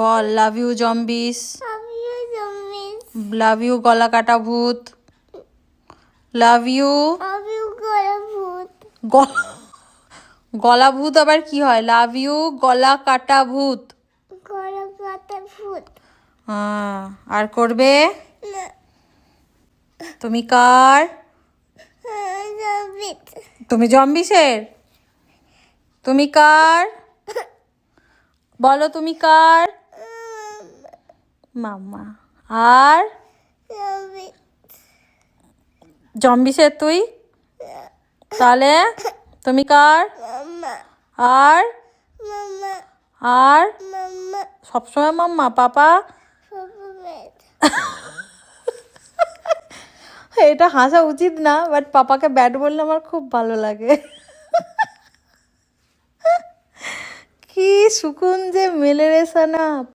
Ball love you zombies, আমিও zombies. Love you গলা কাটা ভূত, লাভ ইউ আমিও গলা ভূত। গলা ভূত আবার কি হয়? লাভ ইউ গলা কাটা ভূত। গলা কাটা ভূত। হ্যাঁ, আর করবে? না, তুমি কার? জম্বিস। তুমি জম্বিসের? তুমি কার? বলো তুমি কার? মাম্মা। আর জম্বিস। জম্বিসের তুই? তাহলে তুমি কার? মাম্মা। আর মাম্মা। আর মাম্মা। সবসময় মাম্মা পাপা? সবসময়। এটা হাসা উচিত না, বাট পাপাকে ব্যাড বললে আমার খুব ভালো লাগে। কি সুকুন যে মেলে রে সানা।